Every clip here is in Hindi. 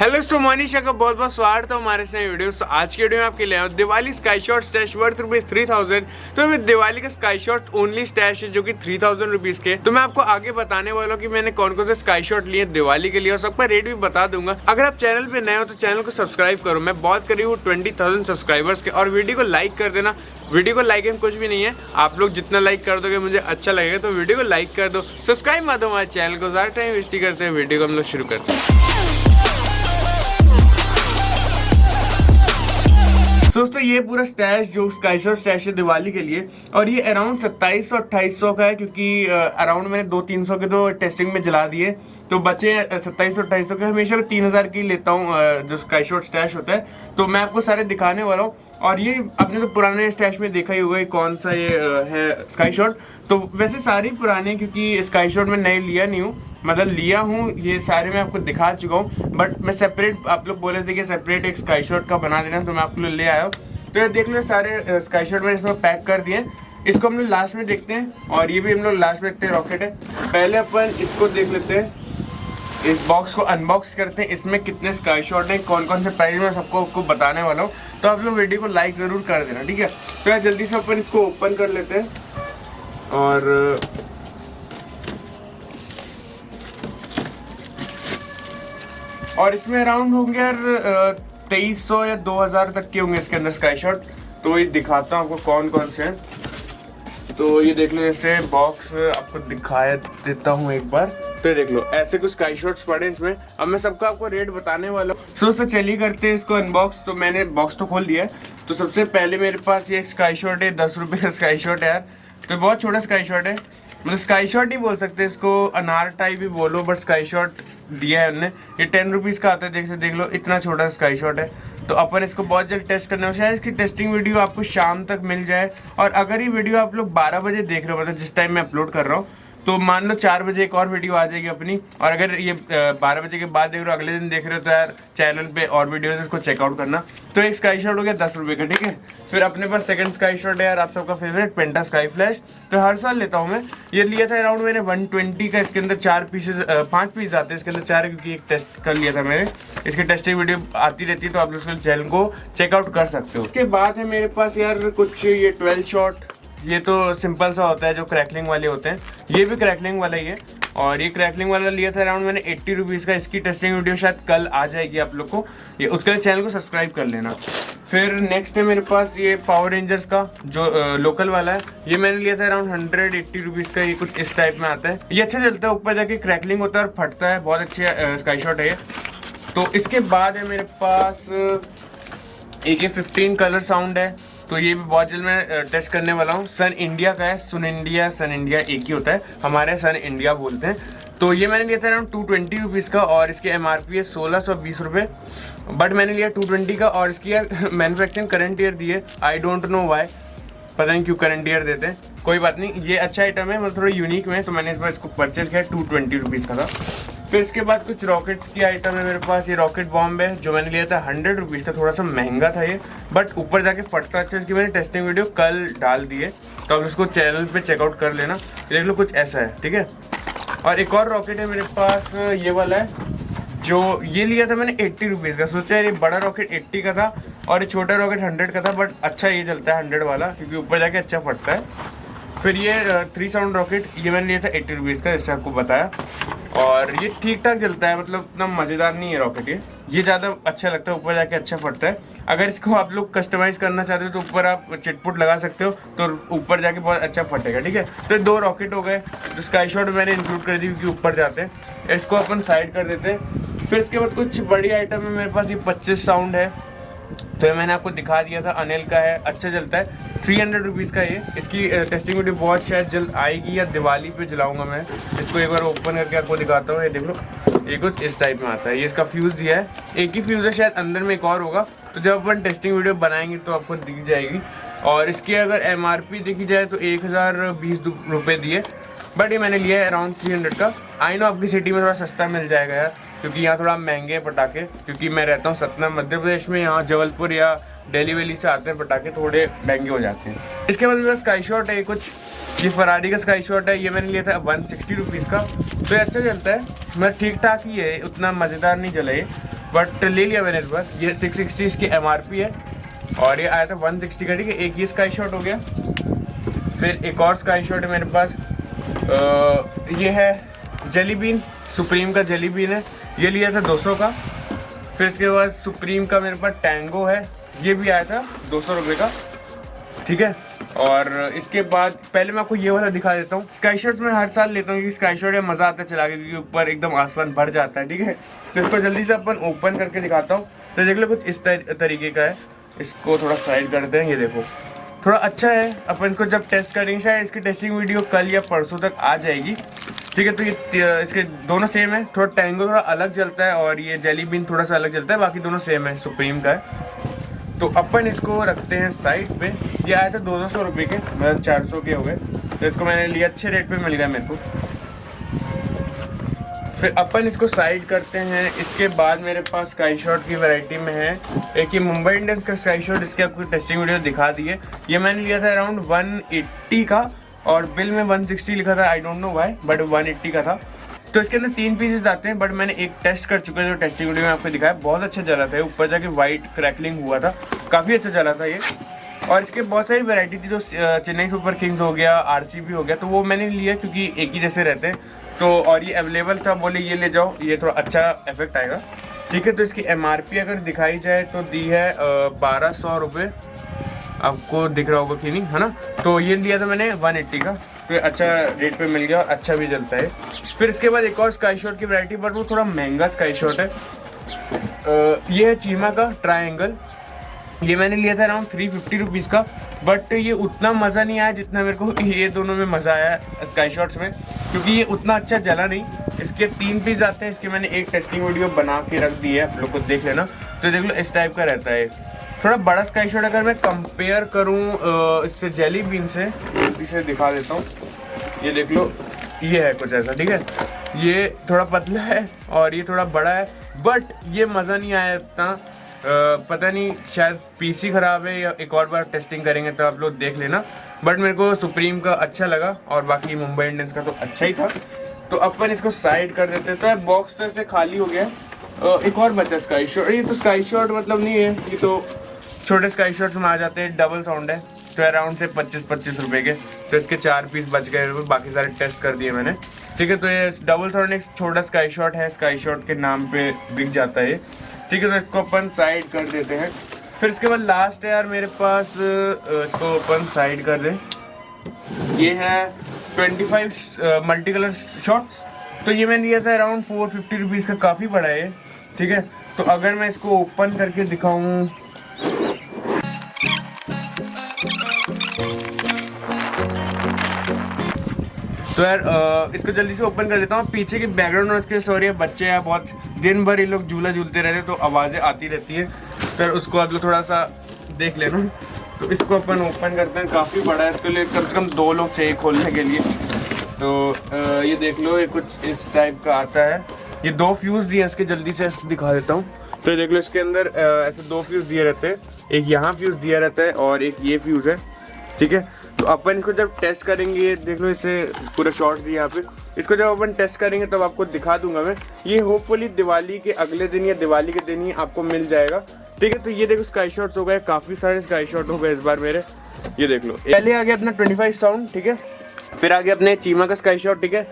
हेलो दोस्तों, मनीषा का बहुत बहुत स्वागत है हमारे से वीडियोस। तो आज की वीडियो में आपके लिए आया हूं Diwali sky shot stash worth ₹3000। तो मैं दिवाली का स्काई शॉट ओनली स्टैश है जो कि 3000 रुपीज के। तो मैं आपको आगे बताने वाला हूँ कि मैंने कौन कौन से स्काई शॉट लिए दिवाली के लिए और सबका रेट भी बता दूंगा। अगर आप चैनल पे नए हो तो चैनल को सब्सक्राइब करो। मैं बहुत करीब हूँ 20,000 सब्सक्राइबर्स के। और वीडियो को लाइक कर देना। वीडियो को लाइक में कुछ भी नहीं है, आप लोग जितना लाइक कर दोगे मुझे अच्छा लगेगा। तो वीडियो को लाइक कर दो, सब्सक्राइब मत दो हमारे चैनल को। ज़्यादा टाइम वेस्ट करते हैं, वीडियो को हम लोग शुरू करते हैं। दोस्तों ये पूरा स्टैश जो स्काई शॉट स्टैश है दिवाली के लिए, और ये अराउंड 2700-2800 का है, क्योंकि अराउंड मैंने 200-300 के तो टेस्टिंग में जला दिए, तो बचे 2700-2800 के। हमेशा 3000 की लेता हूँ जो स्काई शॉट स्टैश होता है। तो मैं आपको सारे दिखाने वाला हूँ। और ये अपने तो पुराने स्टैश में देखा ही होगा कौन सा ये है स्काई शॉट। तो वैसे सारे पुराने, क्योंकि स्काई शॉट में नए लिया नहीं हूँ, मतलब लिया हूँ ये सारे मैं आपको दिखा चुका हूँ। बट मैं सेपरेट, आप लोग बोले थे कि सेपरेट एक स्काई शॉट का बना देना, तो मैं आपको ले आया हूँ। तो ये देख लो, सारे स्काई शॉट में इसमें पैक कर दिए। इसको हम लोग लास्ट में देखते हैं, और ये भी हम लोग लास्ट में देखते हैं। रॉकेट है, पहले अपन इसको देख लेते हैं। इस बॉक्स को अनबॉक्स करते हैं। इसमें कितने स्काई शॉट हैं, कौन कौन से प्राइस में, सबको आपको बताने वाला हूँ। तो आप लोग वीडियो को लाइक ज़रूर कर देना, ठीक है। तो यार जल्दी से अपन इसको ओपन कर लेते हैं। और इसमें अराउंड होंगे यार 2300 या 2000 तक के होंगे इसके अंदर स्काई शॉट। तो ये दिखाता हूँ आपको कौन कौन से हैं। तो ये देख लो, जैसे बॉक्स आपको दिखाया देता हूँ एक बार। तो ये देख लो, ऐसे कुछ स्काई शॉट्स पड़े इसमें। अब मैं सबका आपको रेट बताने वाला हूँ। तो चलिए करते हैं इसको अनबॉक्स। तो मैंने बॉक्स तो खोल दिया है। तो सबसे पहले मेरे पास ये एक स्काई शॉट है, 10 रुपये का स्काई शॉट है यार। तो बहुत छोटा स्काई शॉट है, मतलब स्काई शॉट ही बोल सकते हैं इसको, अनार टाइप ही बोलो, बट स्काई शॉट दिया है उन्होंने। ये 10 रुपीज़ का आता है, देख लो इतना छोटा स्काई शॉट है। तो अपन इसको बहुत जल्द टेस्ट करने वाले, शायद इसकी टेस्टिंग वीडियो आपको शाम तक मिल जाए। और अगर ये वीडियो आप लोग 12 बजे देख रहे हो, मतलब जिस टाइम मैं अपलोड कर रहा हूँ, तो मान लो 4 बजे एक और वीडियो आ जाएगी अपनी। और अगर ये 12 बजे के बाद देख रहे हो, अगले दिन देख रहे हो, तो यार चैनल पे और वीडियोस इसको चेकआउट करना। तो एक स्काई शॉट हो गया 10 रुपये का, ठीक है। फिर अपने पास सेकंड स्काई शॉट है यार, आप सबका फेवरेट पेंटा स्काई फ्लैश। तो हर साल लेता हूँ मैं। ये लिया था अराउंड मैंने 120 का। इसके अंदर 5 पीस आते हैं इसके अंदर 4, क्योंकि एक टेस्ट कर लिया था मैंने। इसकी टेस्टिंग वीडियो आती रहती है, तो आप लोग चैनल को चेकआउट कर सकते हो। उसके बाद है मेरे पास यार कुछ ये 12 शॉट। ये तो सिंपल सा होता है, जो क्रैकलिंग वाले होते हैं। ये भी क्रैकलिंग वाला ही है। और ये क्रैकलिंग वाला लिया था अराउंड मैंने 80 रुपीज़ का। इसकी टेस्टिंग वीडियो शायद कल आ जाएगी आप लोग को, ये उसके लिए चैनल को सब्सक्राइब कर लेना। फिर नेक्स्ट है मेरे पास ये पावर रेंजर्स का जो लोकल वाला है। ये मैंने लिया था अराउंड 180 रुपीज़ का। ये कुछ इस टाइप में आता है, ये अच्छा चलता है, ऊपर जाके क्रैकलिंग होता है और फटता है। बहुत अच्छे स्काई शॉट है ये। तो इसके बाद है मेरे पास AK-15 कलर साउंड है। तो ये भी बहुत जल्द मैं टेस्ट करने वाला हूँ। सन इंडिया का है, सन इंडिया एक ही होता है, हमारे सन इंडिया बोलते हैं। तो ये मैंने लिया था अराउंड 220 रुपीज़ का, और इसके MRP है 1620 रुपये। बट मैंने लिया 220 का। और इसकी यार मैन्युफैक्चरिंग करंट ईयर दी है, आई डोंट नो वाई, पता नहीं क्यों करंट ईयर देते हैं, कोई बात नहीं। ये अच्छा आइटम है, मतलब थोड़ा यूनिक में, तो मैंने इस बार इसको परचेज किया। 220 रुपीज़ का था। फिर इसके बाद कुछ रॉकेट्स की आइटम है मेरे पास। ये रॉकेट बॉम्ब है, जो मैंने लिया था 100 रुपीज़ का। थोड़ा सा महंगा था ये, बट ऊपर जाके फटता अच्छा। इसकी मैंने टेस्टिंग वीडियो कल डाल दी है, तो आप उसको चैनल पे चेकआउट कर लेना। देख लो कुछ ऐसा है, ठीक है। और एक और रॉकेट है मेरे पास, ये वाला है, जो ये लिया था मैंने 80 रुपीज़ का। सोचा ये बड़ा रॉकेट 80 का था और ये छोटा रॉकेट 100 का था, बट अच्छा ये चलता है 100 वाला, क्योंकि ऊपर जाके अच्छा फटता है। फिर ये 3 साउंड रॉकेट, ये मैंने लिया था 80 रुपीज़ का, जैसे आपको बताया। और ये ठीक ठाक चलता है, मतलब इतना मज़ेदार नहीं है रॉकेट ये ज़्यादा अच्छा लगता है, ऊपर जाके अच्छा फटता है। अगर इसको आप लोग कस्टमाइज़ करना चाहते हो तो ऊपर आप चिटपुट लगा सकते हो, तो ऊपर जाके बहुत अच्छा फटेगा, ठीक है। तो 2 रॉकेट हो गए, जो स्काई शॉट मैंने इंक्लूड कर दी क्योंकि ऊपर जाते हैं। इसको अपन साइड कर देते हैं। फिर इसके बाद कुछ बड़ी आइटम है मेरे पास। ये 25 साउंड है, तो ये मैंने आपको दिखा दिया था, अनिल का है, अच्छा चलता है। 300 रुपीज़ का ये। इसकी टेस्टिंग वीडियो बहुत शायद जल्द आएगी, या दिवाली पे जलाऊंगा मैं इसको। एक बार ओपन करके आपको दिखाता हूँ। ये देख लो, ये कुछ इस टाइप में आता है। ये इसका फ्यूज़ दिया है, एक ही फ्यूज़ है, शायद अंदर में एक और होगा। तो जब अपन टेस्टिंग वीडियो बनाएंगे तो आपको दिख जाएगी। और इसकी अगर MRP देखी जाए तो 1020 रुपये दिए, बट ये मैंने लिया है अराउंड 300 का। आई नो आपकी सिटी में थोड़ा सस्ता मिल जाएगा यार, क्योंकि यहाँ थोड़ा महंगे हैं पटाखे, क्योंकि मैं रहता हूँ सतना मध्य प्रदेश में। यहाँ जबलपुर या दिल्ली वैली से आते हैं पटाखे, थोड़े महंगे हो जाते हैं। इसके बाद मेरा स्काई शॉट है कुछ, ये फरारी का स्काई शॉट है। ये मैंने लिया था 160 रुपीज़ का। तो ये अच्छा चलता है, मतलब ठीक ठाक ही है, उतना मज़ेदार नहीं चला ये। बट ले लिया मैंने इस बार। ये 660 इसकी MRP है और ये आया था 160 का, ठीक है। एक ये स्काई शॉट हो गया। फिर एक और स्काई शॉट है मेरे पास, ये है जेली बीन, सुप्रीम का जेली बीन है, ये लिया था 200 का। फिर इसके बाद सुप्रीम का मेरे पास टैंगो है, ये भी आया था 200 रुपये का, ठीक है। और इसके बाद पहले मैं आपको ये वाला दिखा देता हूँ। स्काई शॉट्स मैं हर साल लेता हूँ क्योंकि स्काई शॉट में मज़ा आता है चला के, क्योंकि ऊपर एकदम आसमान भर जाता है, ठीक है। तो इसको जल्दी से अपन ओपन करके दिखाता हूँ। तो देख लो कुछ इस तरीके का है। इसको थोड़ा साइड करते हैं, ये देखो थोड़ा अच्छा है। अपन इसको जब टेस्ट करेंगे, शायद इसकी टेस्टिंग वीडियो कल या परसों तक आ जाएगी, ठीक है। तो ये इसके दोनों सेम है, थोड़ा टैंगो थोड़ा अलग जलता है और ये जेली बीन थोड़ा सा अलग जलता है, बाकी दोनों सेम है, सुप्रीम का है। तो अपन इसको रखते हैं साइड पे। ये आया था 200 रुपये के, मतलब 400 के हो गए। तो इसको मैंने लिया, अच्छे रेट पे मिल गया मेरे को। फिर अपन इसको साइड करते हैं। इसके बाद मेरे पास स्काई शॉट की वैरायटी में है एक ये मुंबई इंडियंस का स्काई शॉट, इसके आपको टेस्टिंग वीडियो दिखा दी है। ये मैंने लिया था अराउंड 180 का और बिल में 160 लिखा था, I don't know why, but 180 का था। तो इसके अंदर 3 पीसेस आते हैं, बट मैंने एक टेस्ट कर चुका है, जो टेस्टिंग वीडियो में आपको दिखाया, बहुत अच्छा चला था। ऊपर जाके वाइट क्रैकलिंग हुआ था, काफ़ी अच्छा चला था ये। और इसके बहुत सारी वैरायटी थी, जो चेन्नई सुपर किंग्स हो गया, RCB हो गया, तो वो मैंने लिया क्योंकि एक ही जैसे रहते हैं। तो और ये अवेलेबल था, बोले ये ले जाओ, ये थोड़ा अच्छा इफेक्ट आएगा, ठीक है। तो इसकी MRP अगर दिखाई जाए तो दी है 1200 रुपये, आपको दिख रहा होगा कि नहीं, है ना। तो ये लिया था मैंने 180 का, तो अच्छा रेट पे मिल गया, अच्छा भी चलता है। फिर इसके बाद एक और स्काई शॉट की वैरायटी, बट वो थोड़ा महंगा स्काई शॉट है। ये है चीमा का ट्रायंगल, ये मैंने लिया था अराउंड 350 रुपीज़ का, बट ये उतना मज़ा नहीं आया जितना मेरे को ये दोनों में मज़ा आया स्काई शॉट्स में, क्योंकि ये उतना अच्छा जला नहीं। इसके 3 पीस आते हैं, इसके मैंने एक टेस्टिंग वीडियो बना के रख दी है, आप लोग को देख लेना। तो देख लो इस टाइप का रहता है, थोड़ा बड़ा स्काई शॉट। अगर मैं कंपेयर करूँ इससे जेली बीन से, इसे दिखा देता हूँ, ये देख लो, ये है कुछ ऐसा, ठीक है। ये थोड़ा पतला है और ये थोड़ा बड़ा है, बट ये मज़ा नहीं आया इतना। पता नहीं शायद PC ख़राब है या एक और बार टेस्टिंग करेंगे तो आप लोग देख लेना। बट मेरे को सुप्रीम का अच्छा लगा और बाकी मुंबई इंडियंस का तो अच्छा ही था। तो अपन इसको साइड कर देते हैं। तो बॉक्स तो ऐसे खाली हो गया। एक और बचा स्काई शॉट। ये तो स्काई शॉट मतलब नहीं है, ये तो छोटे स्काई शॉट्स में आ जाते हैं, डबल साउंड है, तो अराउंड थे 25 रुपये के। तो इसके 4 पीस बच गए, बाकी सारे टेस्ट कर दिए मैंने, ठीक है। तो ये डबल साउंड एक छोटा स्काई शॉट है, स्काई शॉट के नाम पे बिक जाता है, ठीक है। तो इसको अपन साइड कर देते हैं। फिर इसके बाद लास्ट है यार मेरे पास, इसको अपन साइड कर दें। ये है 25 मल्टी कलर शॉट्स। तो ये मैंने लिया था अराउंड 450 रुपीज़ का, काफ़ी बड़ा है ये, ठीक है। तो अगर मैं इसको ओपन करके दिखाऊं, तो यार इसको जल्दी से ओपन कर देता हूँ। पीछे की बैकग्राउंड नॉइज़ के सॉरी है, बच्चे हैं बहुत, दिन भर ये लोग झूला झूलते रहते हैं तो आवाज़ें आती रहती है, तो उसको आप लोग थोड़ा सा देख लेना। तो इसको अपन ओपन करते हैं, काफ़ी बड़ा है, इसके लिए कम से कम 2 लोग चाहिए खोलने के लिए। तो ये देख लो, ये कुछ इस टाइप का आता है। ये 2 फ्यूज़ दिए, इसके जल्दी से इसको दिखा देता हूँ। तो ये देख लो, इसके अंदर ऐसे 2 फ्यूज़ दिए रहते हैं, एक यहाँ फ्यूज़ दिया रहता है और एक ये फ्यूज़ है, ठीक है। तो अपन इसको जब टेस्ट करेंगे, देख लो इसे पूरा शॉर्ट दिया यहाँ पे, इसको जब अपन टेस्ट करेंगे तब आपको दिखा दूंगा मैं। ये होपफुली दिवाली के अगले दिन या दिवाली के दिन ही आपको मिल जाएगा, ठीक है। तो ये देखो स्काई शॉट्स हो गए, काफ़ी सारे स्काई शॉट हो गए इस बार मेरे। ये देख लो, पहले आ गया अपना 25 साउंड, ठीक है। फिर आ गया अपने चीमा का स्काई शॉट, ठीक है।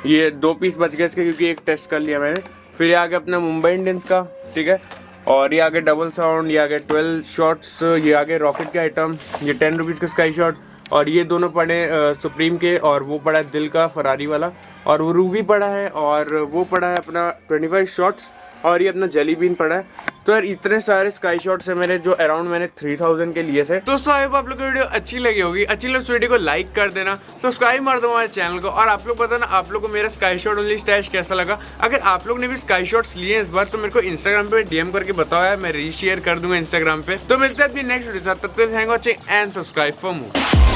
ये 2 पीस बच गए इसके क्योंकि एक टेस्ट कर लिया मैंने। फिर आ गया अपना मुंबई इंडियंस का, ठीक है। और ये आ गया डबल साउंड, ये आ गया 12 शॉट्स, ये आ गया रॉकेट के आइटम, ये 10 रुपीज़ का स्काई शॉट। और ये दोनों पड़े सुप्रीम के, और वो पड़ा है दिल का फरारी वाला, और वो रूबी पड़ा है, और वो पड़ा है अपना 25 शॉट्स, और ये अपना जेली बीन पड़ा है। तो यार इतने सारे स्काई शॉट्स है मेरे, जो अराउंड मैंने 3000 के लिए थे। दोस्तों आई होप आप लोग को वीडियो अच्छी लगी होगी। अच्छी लगे तो वीडियो को लाइक कर देना, सब्सक्राइब मार दो हमारे चैनल को, और आप लोग बताना आप लोग को मेरा स्काई शॉट ओनली स्टैश कैसा लगा। अगर आप लोग ने भी स्काई शॉट्स लिए हैं इस बार तो मेरे को इंस्टाग्राम पे DM करके बताओ यार, मैं रीशेयर कर दूंगा इंस्टाग्राम पे। तो मिलते हैं अपनी नेक्स्ट वीडियो के साथ, तब तक thank you and subscribe for more.